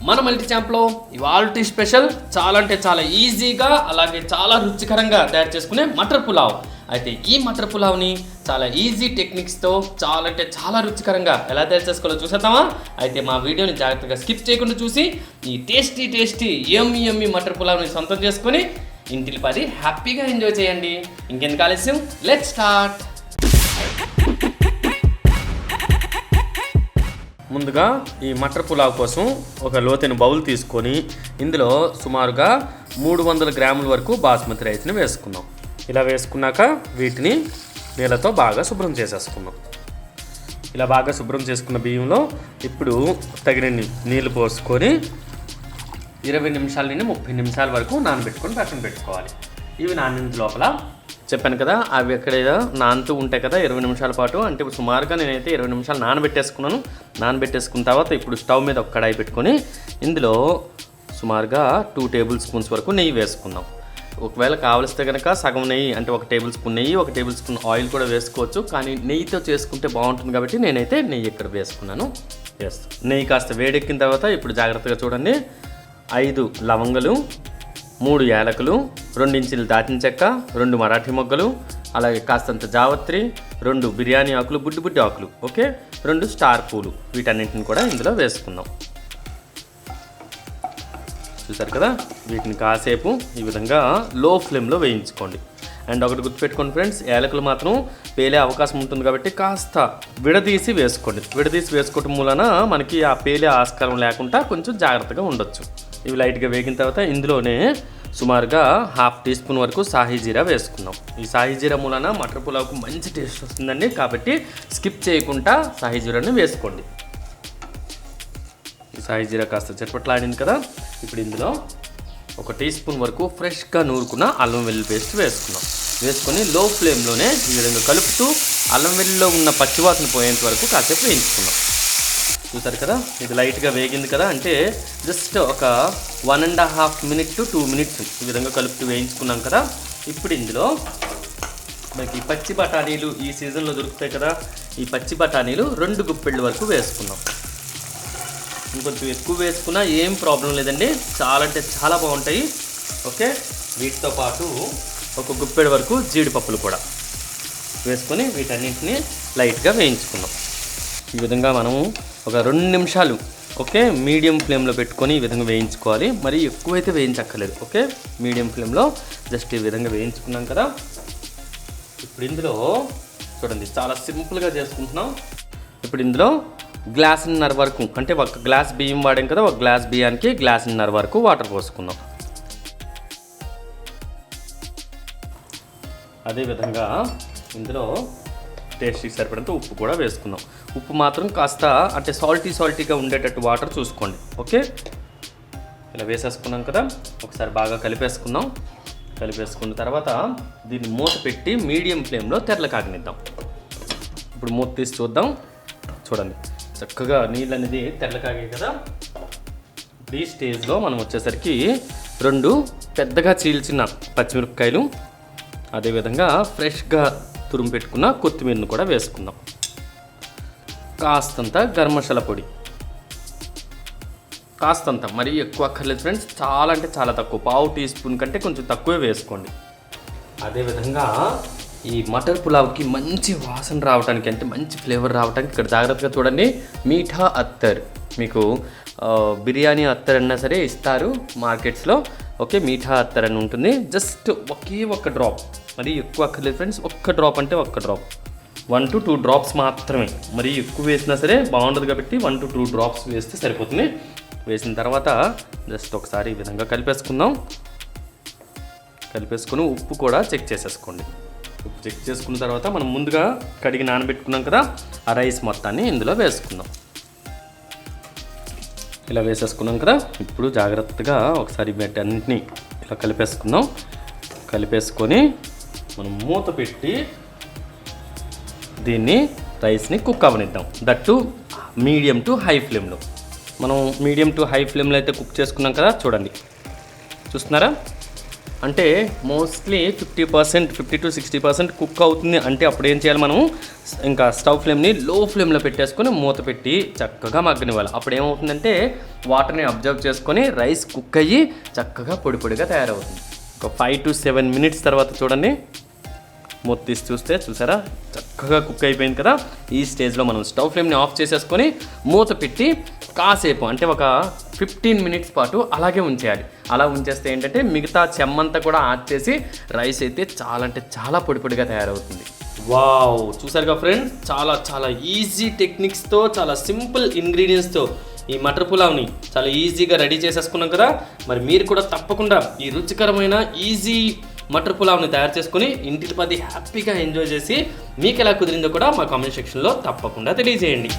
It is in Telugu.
మన మల్టీ ఛాంప్లో ఇవాల్టి స్పెషల్ చాలా అంటే చాలా ఈజీగా అలాగే చాలా రుచికరంగా తయారు చేసుకునే మటర్ పులావ్. అయితే ఈ మటర్ పులావ్ని చాలా ఈజీ టెక్నిక్స్తో చాలా అంటే చాలా రుచికరంగా ఎలా తయారు చేసుకోవాలో చూసేద్దామా? అయితే మా వీడియోని జాగ్రత్తగా స్కిప్ చేయకుండా చూసి ఈ టేస్టీ యమ్మీ మటర్ పులావ్ని సొంతం చేసుకొని ఇంటికి పది హ్యాపీగా ఎంజాయ్ చేయండి. ఇంకెందుకు ఆలస్యం, లెట్స్ స్టార్ట్. ముందుగా ఈ మటర్ పులావ్ కోసం ఒక లోతైన బౌల్ తీసుకొని ఇందులో సుమారుగా 300 గ్రాముల వరకు బాస్మతి రైస్ని వేసుకుందాం. ఇలా వేసుకున్నాక వీటిని నీళ్ళతో బాగా శుభ్రం చేసేసుకుందాం. ఇలా బాగా శుభ్రం చేసుకున్న బియ్యంలో ఇప్పుడు తగినన్ని నీళ్లు పోసుకొని 20 నిమిషాల నుండి 30 నిమిషాల వరకు నానబెట్టుకొని పక్కన పెట్టుకోవాలి. ఇవి నానిన లోపల చెప్పాను కదా, అవి ఎక్కడ నానుతూ ఉంటాయి కదా 20 నిమిషాల పాటు. అంటే ఇప్పుడు సుమారుగా నేనైతే 20 నిమిషాలు నానబెట్టేసుకున్నాను. నానబెట్టేసుకున్న తర్వాత ఇప్పుడు స్టవ్ మీద ఒక కడాయి పెట్టుకొని ఇందులో సుమారుగా 2 టేబుల్ స్పూన్స్ వరకు నెయ్యి వేసుకుందాం. ఒకవేళ కావలిస్తే కనుక సగం నెయ్యి అంటే 1 టేబుల్ స్పూన్ నెయ్యి, 1 టేబుల్ స్పూన్ ఆయిల్ కూడా వేసుకోవచ్చు. కానీ నెయ్యితో చేసుకుంటే బాగుంటుంది కాబట్టి నేనైతే నెయ్యి ఇక్కడ వేసుకున్నాను. నెయ్యి కాస్త వేడెక్కిన తర్వాత ఇప్పుడు జాగ్రత్తగా చూడండి, 5 లవంగలు, 3 యాలకులు, 2 ఇంచులు దాచిన చెక్క, 2 మరాఠీ మొగ్గలు, అలాగే కాస్తంత జావత్రి, 2 బిర్యానీ ఆకులు, బుడ్డి ఆకులు, ఓకే, 2 స్టార్ పూలు, వీటన్నింటిని కూడా ఇందులో వేసుకుందాం. చూసారు కదా, వీటిని కాసేపు ఈ విధంగా లో ఫ్లేమ్లో వేయించుకోండి. అండ్ ఒకటి గుర్తుపెట్టుకోండి ఫ్రెండ్స్, యాలకులు మాత్రం పేలే అవకాశం ఉంటుంది కాబట్టి కాస్త విడదీసి వేసుకోండి. విడదీసి వేసుకోవటం మూలన మనకి ఆ పేలే ఆస్కారం లేకుండా కొంచెం జాగ్రత్తగా ఉండొచ్చు. ఇవి లైట్గా వేగిన తర్వాత ఇందులోనే సుమారుగా 1/2 టీ స్పూన్ వరకు సాహీ జీరా వేసుకుందాం. ఈ సాహీ జీరా మూలన మటర్ పులావ్కు మంచి టేస్ట్ వస్తుందండి, కాబట్టి స్కిప్ చేయకుండా సాహీ జీరాని వేసుకోండి. ఈ సాహీ జీరా కాస్త చట్పట్లాడింది కదా, ఇప్పుడు ఇందులో 1 టీ స్పూన్ వరకు ఫ్రెష్గా నూరుకున్న అల్లం వెల్లుల్లి పేస్ట్ వేసుకున్నాం. వేసుకొని లో ఫ్లేమ్లోనే ఈ విధంగా కలుపుతూ అల్లం వెల్లుల్లిలో ఉన్న పచ్చివాసన పోయేంత వరకు కాసేపు వేయించుకున్నాం. చూసారు కదా, ఇది లైట్గా వేగింది కదా, అంటే జస్ట్ ఒక 1.5 మినిట్ టు 2 మినిట్స్ ఈ విధంగా కలుపుతూ వేయించుకున్నాం కదా. ఇప్పుడు ఇందులో మనకి పచ్చి బఠానీలు ఈ సీజన్లో దొరుకుతాయి కదా, ఈ పచ్చి బఠానీలు 2 గుప్పెళ్ళ వరకు వేసుకున్నాం. ఇంకొంచెం ఎక్కువ వేసుకున్నా ఏం ప్రాబ్లం లేదండి, చాలా అంటే చాలా బాగుంటాయి. ఓకే, వీటితో పాటు 1 గుప్పెడు వరకు జీడిపప్పులు కూడా వేసుకొని వీటన్నింటినీ లైట్గా వేయించుకున్నాం. ఈ విధంగా మనము ఒక 2 నిమిషాలు ఓకే మీడియం ఫ్లేమ్లో పెట్టుకొని ఈ విధంగా వేయించుకోవాలి. మరి ఎక్కువైతే వేయించక్కర్లేదు. ఓకే, మీడియం ఫ్లేమ్లో జస్ట్ ఈ విధంగా వేయించుకున్నాం కదా. ఇప్పుడు ఇందులో చూడండి, చాలా సింపుల్గా చేసుకుంటున్నాం. ఇప్పుడు ఇందులో 1.5 గ్లాస్ వరకు, అంటే 1 గ్లాస్ బియ్యం వాడాం కదా, 1 గ్లాస్ బియ్యానికి 1.5 గ్లాస్ వరకు వాటర్ పోసుకుందాం. అదేవిధంగా ఇందులో టేస్ట్కి సరిపడంత ఉప్పు కూడా వేసుకుందాం. ఉప్పు మాత్రం కాస్త అంటే సాల్టీగా ఉండేటట్టు వాటర్ చూసుకోండి. ఓకే, ఇలా వేసేసుకున్నాం కదా, ఒకసారి బాగా కలిపేసుకుందాం. కలిపేసుకున్న తర్వాత దీన్ని మూత పెట్టి మీడియం ఫ్లేమ్లో తెరలు కాగనిద్దాం. ఇప్పుడు మూత తీసి చూద్దాం. చూడండి, చక్కగా నీళ్ళు అనేది తెరలు కాగాయి కదా. ఈ స్టేజ్లో మనం వచ్చేసరికి 2 పెద్దగా చీల్చిన పచ్చిమిరపకాయలు, అదేవిధంగా ఫ్రెష్గా తురుము పెట్టుకున్న కొత్తిమీరను కూడా వేసుకుందాం. కాస్తంత గరం మసాలా పొడి, కాస్తంత, మరీ ఎక్కువ అక్కర్లేదు ఫ్రెండ్స్, చాలా అంటే చాలా తక్కువ, 1/2 టీ స్పూన్ కంటే కొంచెం తక్కువే వేసుకోండి. అదేవిధంగా ఈ మటర్ పులావ్కి మంచి వాసన రావడానికి, అంటే మంచి ఫ్లేవర్ రావడానికి ఇక్కడ జాగ్రత్తగా చూడండి, మీఠా అత్తర్, మీకు బిర్యానీ అత్తర్ అన్నా సరే ఇస్తారు మార్కెట్స్లో. ఓకే, మీఠా అత్తర్ అని ఉంటుంది. జస్ట్ ఒకే 1 డ్రాప్, మరి ఎక్కువ అక్కర్లేదు ఫ్రెండ్స్, 1 డ్రాప్ అంటే 1 డ్రాప్, 1 to 2 డ్రాప్స్ మాత్రమే. మరి ఎక్కువ వేసినా సరే బాగుండదు కాబట్టి 1 to 2 డ్రాప్స్ వేస్తే సరిపోతుంది. వేసిన తర్వాత జస్ట్ ఒకసారి ఈ విధంగా కలిపేసుకుందాం. కలిపేసుకుని ఉప్పు కూడా చెక్ చేసేసుకోండి. ఉప్పు చెక్ చేసుకున్న తర్వాత మనం ముందుగా కడిగి నానబెట్టుకున్నాం కదా, ఆ రైస్ మొత్తాన్ని ఇందులో వేసుకుందాం. ఇలా వేసేసుకున్నాం కదా, ఇప్పుడు జాగ్రత్తగా ఒకసారి వీటన్నింటినీ ఇలా కలిపేసుకుందాం. కలిపేసుకొని మనం మూత పెట్టి దీన్ని రైస్ని కుక్ అవ్వనిద్దాం. దట్టు మీడియం టు హై ఫ్లేమ్లో. మనం మీడియం టు హై ఫ్లేమ్లో అయితే కుక్ చేసుకున్నాం కదా, చూడండి, చూస్తున్నారా, అంటే మోస్ట్లీ 50%, 50 to 60% కుక్ అవుతుంది అంటే అప్పుడు ఏం చేయాలి మనం, ఇంకా స్టవ్ ఫ్లేమ్ని లో ఫ్లేమ్లో పెట్టేసుకొని మూత పెట్టి చక్కగా మగ్గనివ్వాలి. అప్పుడు ఏమవుతుందంటే వాటర్ని అబ్జర్వ్ చేసుకొని రైస్ కుక్ అయ్యి చక్కగా పొడి పొడిగా తయారవుతుంది. ఒక 5 to 7 minutes తర్వాత చూడండి, మూత తీసి చూస్తే చూసారా చక్కగా కుక్ అయిపోయింది కదా. ఈ స్టేజ్లో మనం స్టవ్ ఫ్లేమ్ని ఆఫ్ చేసేసుకొని మూత పెట్టి కాసేపు అంటే ఒక 15 minutes పాటు అలాగే ఉంచేయాలి. అలా ఉంచేస్తే ఏంటంటే మిగతా చెమ్మంతా కూడా యాడ్ చేసి రైస్ అయితే చాలా అంటే చాలా పొడి పొడిగా తయారవుతుంది. వావ్, చూసారుగా ఫ్రెండ్స్, చాలా చాలా ఈజీ టెక్నిక్స్తో, చాలా సింపుల్ ఇంగ్రీడియంట్స్తో ఈ మటర్ పులావ్ని చాలా ఈజీగా రెడీ చేసేసుకున్నాం కదా. మరి మీరు కూడా తప్పకుండా ఈ రుచికరమైన ఈజీ మటర్ పులావ్ని తయారు చేసుకుని ఇంటికి 10 హ్యాపీగా ఎంజాయ్ చేసి మీకు ఎలా కుదిరిందో కూడా మా కామెంట్ సెక్షన్లో తప్పకుండా తెలియజేయండి.